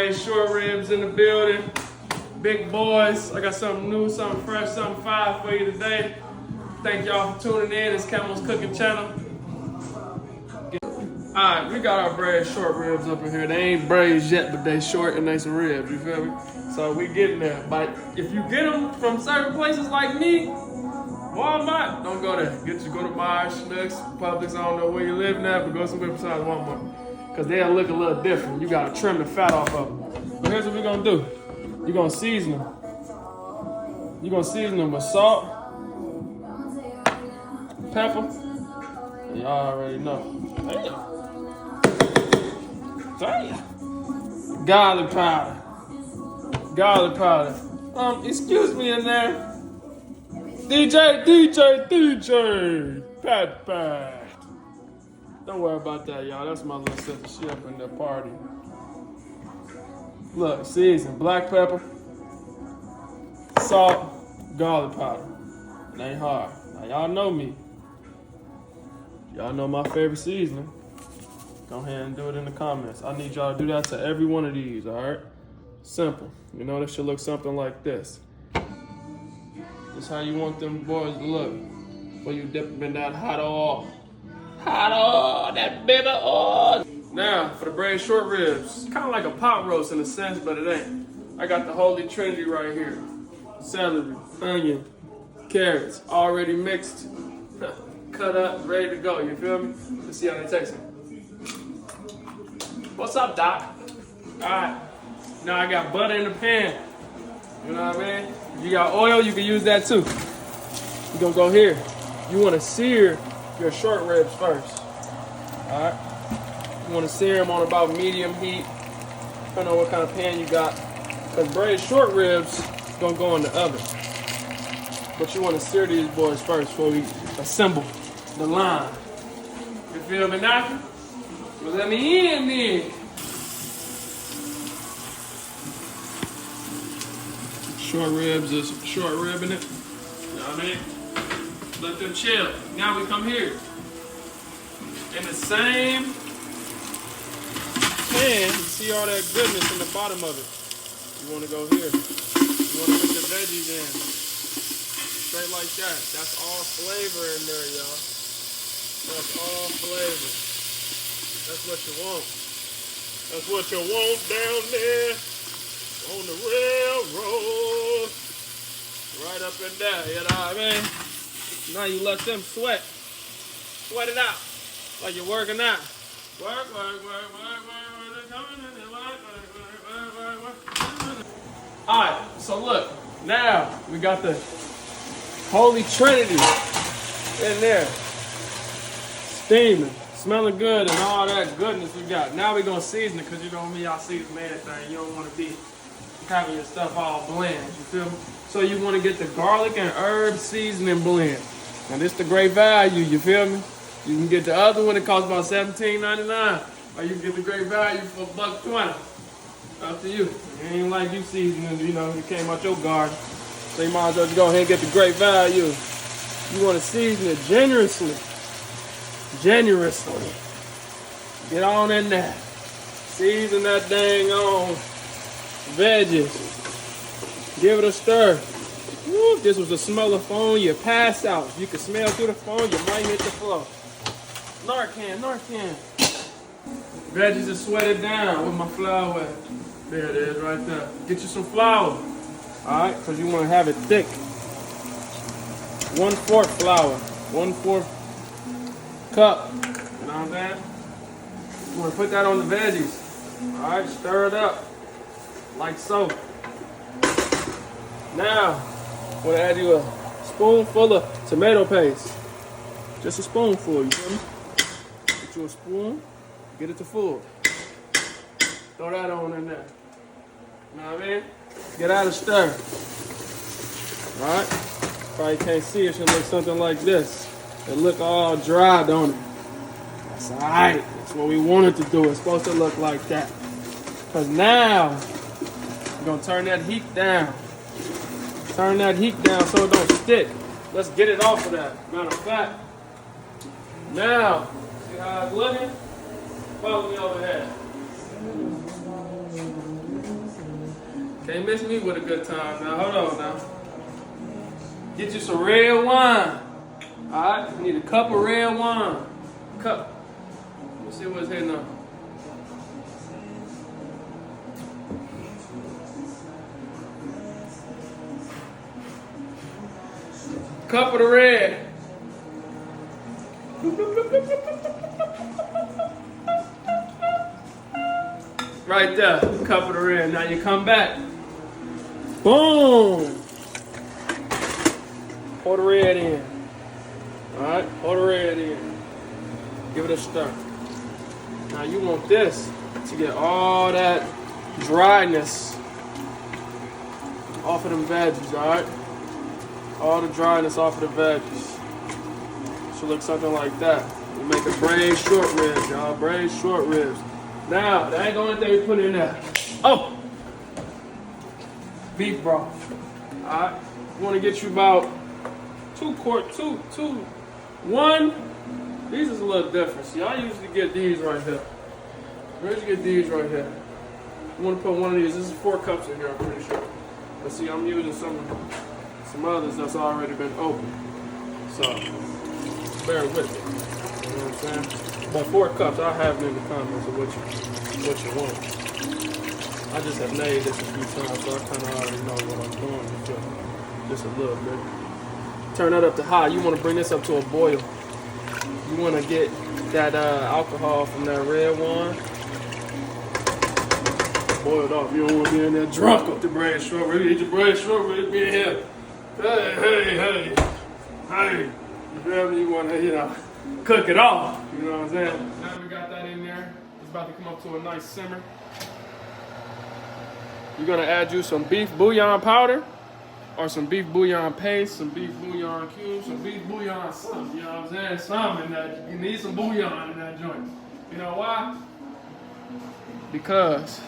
Braised short ribs in the building. Big boys. I got something new, something fresh, something fire for you today. Thank y'all for tuning in. It's Camel's Cooking Channel. Alright, we got our braised short ribs up in here. They ain't braised yet, but they short and they some ribs, you feel me? So we getting there. But if you get them from certain places like me, Walmart, don't go there. Go to Mars, Schnucks, Publix, I don't know where you live now, but go somewhere besides Walmart. Because they'll look a little different. You gotta trim the fat off of them. But here's what we're gonna do. You're gonna season them. You're gonna season them with salt, pepper. Y'all already know. Damn. Garlic powder. Garlic powder. Excuse me in there. DJ. Pepper. Don't worry about that, y'all. That's my little sister. She up in the party. Look, season, black pepper, salt, garlic powder. It ain't hard. Now, y'all know me. Y'all know my favorite seasoning. Go ahead and do it in the comments. I need y'all to do that to every one of these, all right? Simple. You know, this should look something like this. This is how you want them boys to look. Before you dip them in that hot oil. Hot oil, that bitter oil. Now, for the braised short ribs, kind of like a pot roast in a sense, but it ain't. I got the holy trinity right here. Celery, onion, carrots, already mixed, cut up, ready to go, you feel me? Let's see how they taste it. What's up, Doc? All right, now I got butter in the pan. You know what I mean? If you got oil, you can use that too. You're gonna go here. You wanna sear your short ribs first, all right? You want to sear them on about medium heat, depending on what kind of pan you got. Because braised short ribs is going to go in the oven. But you want to sear these boys first before we assemble the line. You feel me now? Well, let me in then. Short ribs is short ribbing it. You know what I mean? Let them chill. Now we come here. In the same pan, you see all that goodness in the bottom of it. You want to go here. You want to put your veggies in. Straight like that. That's all flavor in there, y'all. That's all flavor. That's what you want. That's what you want down there on the railroad. Right up in there, you know what I mean? Now you let them sweat. Sweat it out. Like you're working out. Work. Alright, so look. Now we got the Holy Trinity in there. Steaming. Smelling good and all that goodness we got. Now we're going to season it because you know me, y'all season everything. You don't want to be having your stuff all bland. You feel me? So you want to get the garlic and herb seasoning blend. Now this the great value, you feel me? You can get the other one, it costs about $17.99. Or you can get the great value for $1.20. Up to you. It ain't like you seasoning, you know, it came out your garden. So you might as well just go ahead and get the great value. You want to season it generously. Generously. Get on in there. Season that dang on veggies. Give it a stir. Woo, if this was a smell of phone, you pass out. You can smell through the phone, you might hit the floor. Narcan. Veggies are sweated down with my flour at. There it is right there. Get you some flour. Alright, because you want to have it thick. 1/4 flour. 1/4 cup. You know what I'm saying? You want to put that on the veggies. Alright, stir it up. Like so. Now, I'm going to add you a spoonful of tomato paste. Just a spoonful, you feel me? Get you a spoon, get it to full. Throw that on in there. You know what I mean? Get out of stir. Alright? Probably can't see it, should look something like this. It look all dry, don't it? That's alright. That's what we want it to do. It's supposed to look like that. Because now, we're going to turn that heat down. Turn that heat down so it don't stick. Let's get it off of that. Matter of fact, now, see how it's looking? Follow me over here. Can't miss me with a good time now. Hold on now. Get you some red wine. Alright, you need a cup of red wine. Cup. Let's see what's hitting on. Cup of the red. Right there, cup of the red. Now you come back. Boom. Pour the red in. Alright, pour the red in. Give it a stir. Now you want this to get all that dryness off of them veggies, alright? All the dryness off of the veggies. Should look something like that. We make a braised short ribs, y'all. Braised short ribs. Now, that ain't the only thing we put in there. Oh! Beef broth. Alright? You want to get you about 1. These is a little different. See, I usually get these right here. I usually get these right here. You want to put one of these. This is 4 cups in here, I'm pretty sure. But see, I'm using some others that's already been opened. So, bear with me. You know what I'm saying? But 4 cups, I'll have it in the comments of what you want. I just have made this a few times, so I kind of already know what I'm doing. Just a little bit. Turn that up to high. You want to bring this up to a boil. You want to get that alcohol from that red wine boiled off. You don't want to be in there drunk off the braised short rib. You eat your braised short rib, be in here. Hey. Whatever you want to, cook it off. You know what I'm saying? Now we got that in there. It's about to come up to a nice simmer. You're going to add you some beef bouillon powder or some beef bouillon paste, some beef bouillon cubes, some beef bouillon something. You know what I'm saying? Something in that. You need some bouillon in that joint. You know why? Because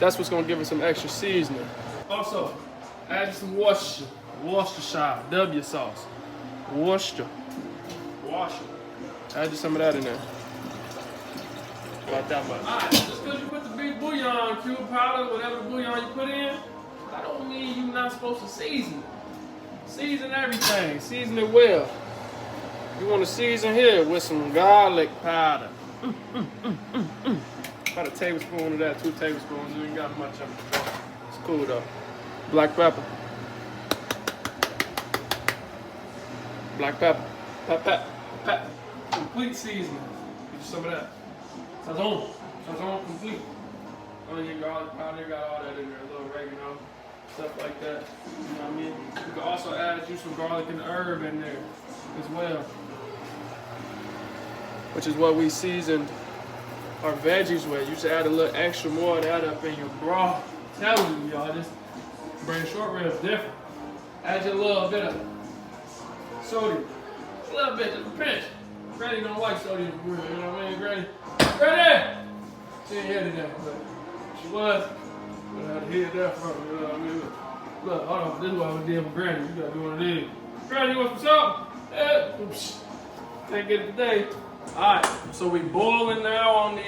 that's what's going to give it some extra seasoning. Also, add you some Worcestershire, W sauce. Worcester. Add you some of that in there. About that much. Alright, just because you put the beef bouillon cube powder, whatever bouillon you put in, that don't mean you're not supposed to season it. Season everything. Season it well. You want to season here with some garlic powder. About a tablespoon of that, 2 tablespoons. You ain't got much of it. It's cool though. Black pepper. Black pepper. Pep. Complete seasoning. Get you some of that. Sazon complete. Onion, garlic powder, got all that in there. A little oregano, stuff like that. You know what I mean? You can also add you some garlic and herb in there as well. Which is what we seasoned our veggies with. You should add a little extra more of that up in your broth. I'm telling you, y'all, this braised short ribs different. Add you a little bit of sodium. A little bit, just a pinch. Granny don't like sodium for real, you know what I mean? Granny! She ain't here today, but she was. But I had to hear that from her, you know what I mean? Look, hold on, this is what I did for Granny. You gotta do one of these. Granny, you want some salt? Can't get it today. Alright, so we boiling now on the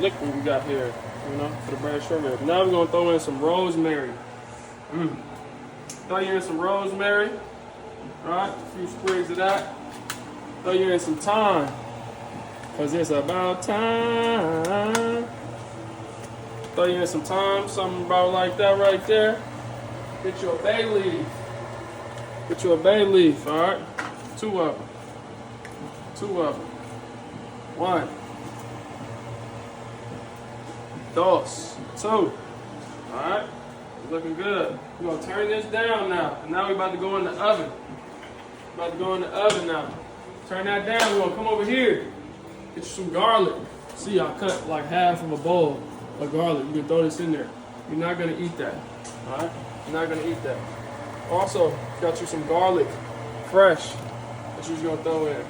liquid we got here, for the braised short rib. Now we're gonna throw in some rosemary. Throw you in some rosemary, right? A few sprigs of that. Throw you in some thyme, cause it's about time. Throw you in some thyme, something about like that right there. Get you a bay leaf. Get you a bay leaf, all right? 2 of them. 2 of them. 1. 2. All right? Looking good. We're gonna turn this down now. And now we're about to go in the oven. Now. Turn that down. We're gonna come over here. Get you some garlic. See, I cut like half of a bowl of garlic. You can throw this in there. You're not gonna eat that. All right? You're not gonna eat that. Also, got you some garlic, fresh, that you're just gonna throw in.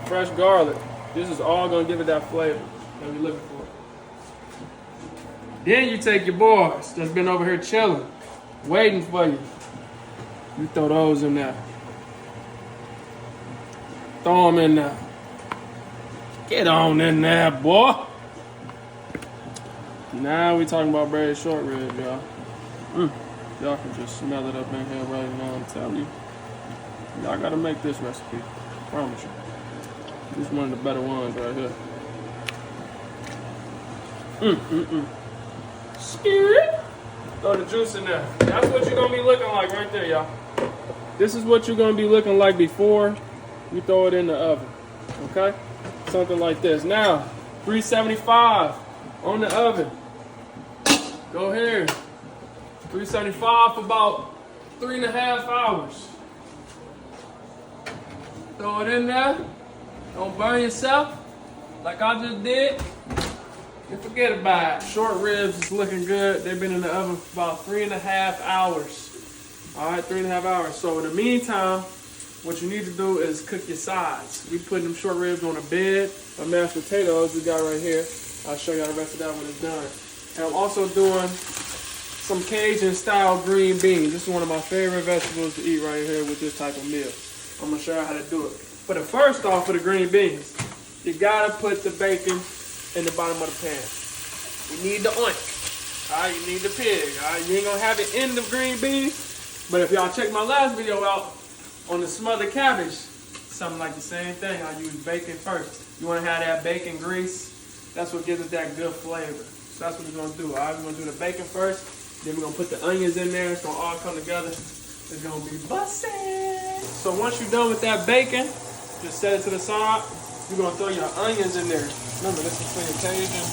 Fresh garlic. This is all gonna give it that flavor that we're looking for. Then you take your boys that's been over here chilling, waiting for you. You throw those in there. Throw them in there. Get on in there, boy. Now we talking about braised short ribs, y'all. Y'all can just smell it up in here right now. I'm telling you. Y'all gotta make this recipe. I promise you. This is one of the better ones right here. Scared? Throw the juice in there. That's what you're gonna be looking like right there, y'all. This is what you're gonna be looking like before you throw it in the oven. Okay? Something like this. Now, 375 on the oven. Go here. 375 for about 3.5 hours. Throw it in there. Don't burn yourself like I just did. And forget about it. Short ribs is looking good. They've been in the oven for about 3.5 hours. All right, 3.5 hours. So in the meantime, what you need to do is cook your sides. We putting them short ribs on a bed of mashed potatoes we got right here. I'll show you the rest of that when it's done. And I'm also doing some Cajun style green beans. This is one of my favorite vegetables to eat right here with this type of meal. I'm gonna show you how to do it. But first off, for the green beans, you gotta put the bacon in the bottom of the pan. You need the oink. All right, you need the pig. All right, you ain't gonna have it in the green beans. But if y'all check my last video out on the smothered cabbage, something like the same thing. I use bacon first. You wanna have that bacon grease. That's what gives it that good flavor. So that's what we're gonna do. All right, we're gonna do the bacon first. Then we're gonna put the onions in there. It's gonna all come together. It's gonna be bussin'. So once you're done with that bacon, just set it to the side. You're gonna throw your onions in there. Remember, this is for your Cajun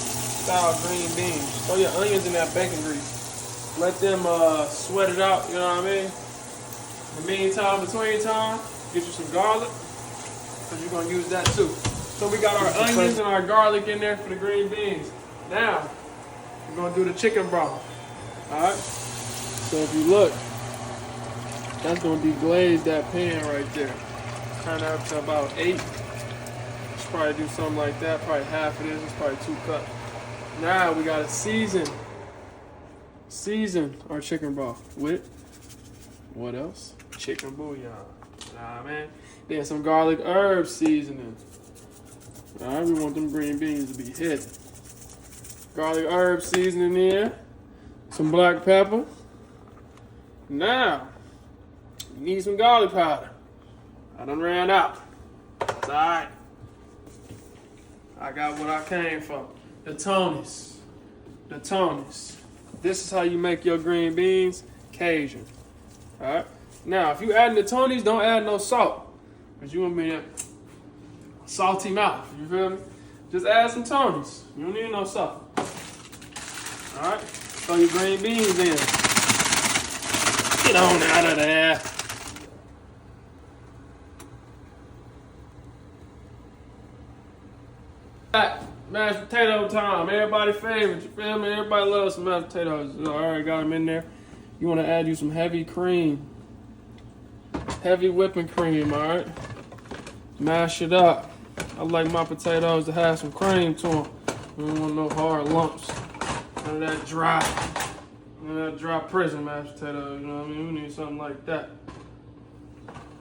style green beans. Throw your onions in that bacon grease. Let them sweat it out, you know what I mean? In the meantime, between time, get you some garlic, because you're gonna use that too. So we got our onions and our garlic in there for the green beans. Now, we're gonna do the chicken broth. All right? So if you look, that's gonna deglaze that pan right there. Turn that up to about 8. Let's probably do something like that. Probably half of this. It's probably 2 cups. Now we gotta season our chicken broth with what else? Chicken bouillon. Nah, man. Then some garlic herb seasoning. All right, we want them green beans to be hidden. Garlic herb seasoning in. Some black pepper. Now, you need some garlic powder. I done ran out. It's all right. I got what I came for. The Tonys. The Tonys. This is how you make your green beans Cajun. All right. Now, if you adding the Tonys, don't add no salt, because you want me to salty mouth. You feel me? Just add some Tonys. You don't need no salt. All right. Throw your green beans in. Get on out of there. Mashed potato time. Everybody's favorite. You feel me? Everybody loves some mashed potatoes. All right, got them in there. You want to add you some heavy cream. Heavy whipping cream, all right? Mash it up. I like my potatoes to have some cream to them. I don't want no hard lumps. None of that dry prison mashed potatoes, you know what I mean? We need something like that.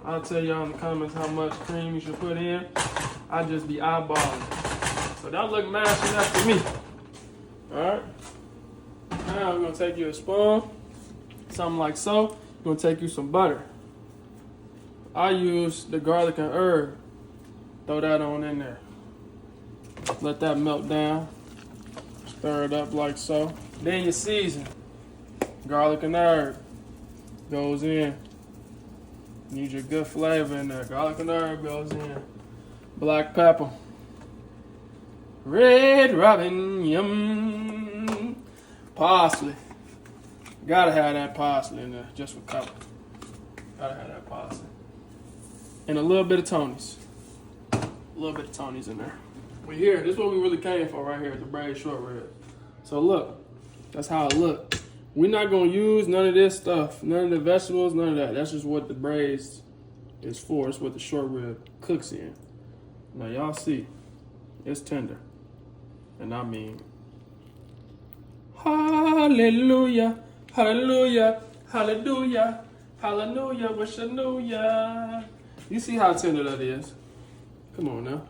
I'll tell y'all in the comments how much cream you should put in. I just be eyeballing. So that look mashed enough to me. Alright? Now we're gonna take you a spoon, something like so. We're gonna take you some butter. I use the garlic and herb. Throw that on in there. Let that melt down. Stir it up like so. Then you season. Garlic and herb goes in. Need your good flavor in there. Garlic and herb goes in. Black pepper. Red robin, yum. Parsley. Gotta have that parsley in there just for color. Gotta have that parsley. And a little bit of Tony's. A little bit of Tony's in there. We're here. This is what we really came for right here at the braised short rib. So look, that's how it look. We're not gonna use none of this stuff, none of the vegetables, none of that. That's just what the braised is for. It's what the short rib cooks in. Now y'all see, it's tender. And I mean, hallelujah, hallelujah, hallelujah, hallelujah, wish I knew ya. You see how tender that is? Come on now.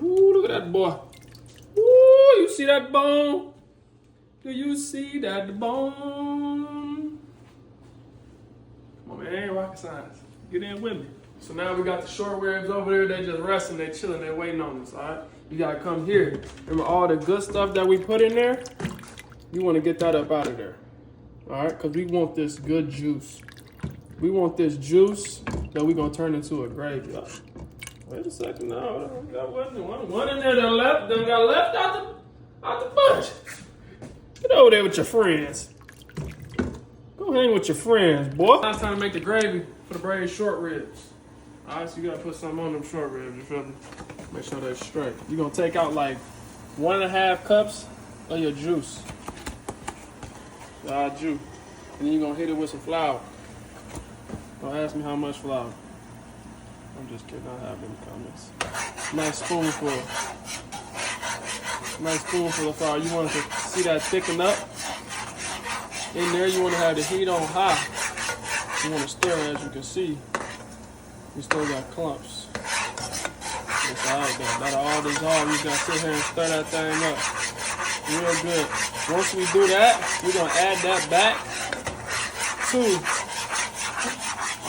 Ooh, look at that boy. Ooh, you see that bone? Do you see that the bone? Come on, man, it ain't rocket science. Get in with me. So now we got the short ribs over there. They just resting, they chilling, they waiting on us, all right? You gotta come here. Remember all the good stuff that we put in there? You wanna get that up out of there, all right? Because we want this good juice. We want this juice that we gonna turn into a gravy. Oh, wait a second, no, that wasn't one in there that got left out the bunch. Get over there with your friends. Go hang with your friends, boy. Now it's time to make the gravy for the braised short ribs. All right, so you gotta put something on them short ribs, you feel me? Make sure they're straight. You're gonna take out like 1.5 cups of your juice. Juice. And then you're gonna hit it with some flour. Don't ask me how much flour. I'm just kidding, I have in the comments. Nice spoonful. Nice spoonful of flour. You want to see that thicken up? In there, you want to have the heat on high. You want to stir, as you can see. We still got clumps. It's all right though. That'll all dissolve. You gotta sit here and stir that thing up. Real good. Once we do that, we're gonna add that back to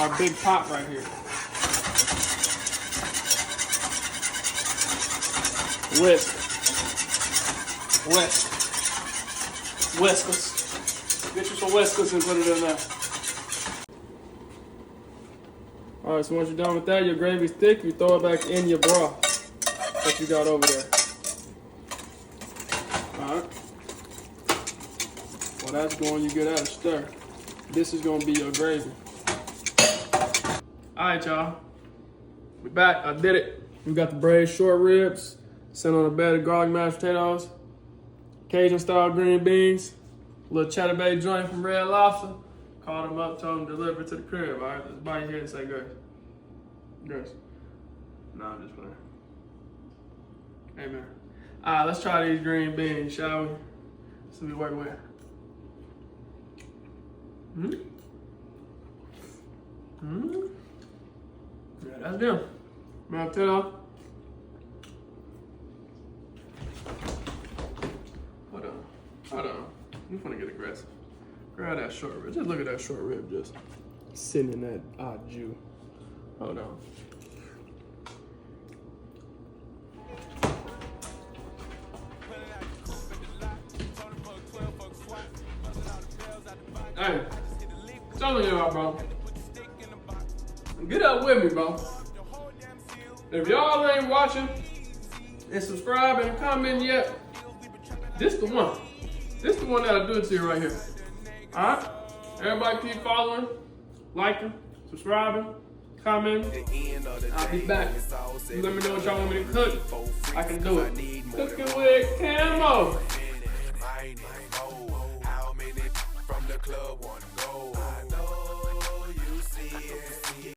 our big pot right here. Whiskers. Get you some whiskers and put it in there. All right, so once you're done with that, your gravy's thick, you throw it back in your broth that you got over there. All right. While that's going, you get that a stir. This is gonna be your gravy. All right, y'all. We back, I did it. We got the braised short ribs, sent on a bed of garlic mashed potatoes, Cajun style green beans, a little cheddar bay joint from Red Lobster. Called them up, told them to deliver it to the crib, all right? Let's bite here and say grace. Grace. No, I'm just playing. Amen. All right, let's try these green beans, shall we? See what we work with. Yeah, that's them. Mashed potato. Hold on. I'm gonna get aggressive. Grab that short rib. Just look at that short rib just sitting in that jus. Hold on. Hey, tell me y'all, bro. Get up with me, bro. If y'all ain't watching and subscribing and commenting yet, this the one. This the one that'll do it to you right here. Alright? Everybody keep following, liking, subscribing, commenting. I'll be back. You let me know what y'all want me to cook. I can do it. Cooking with Camo. How many from the club wanna go? I know you see it.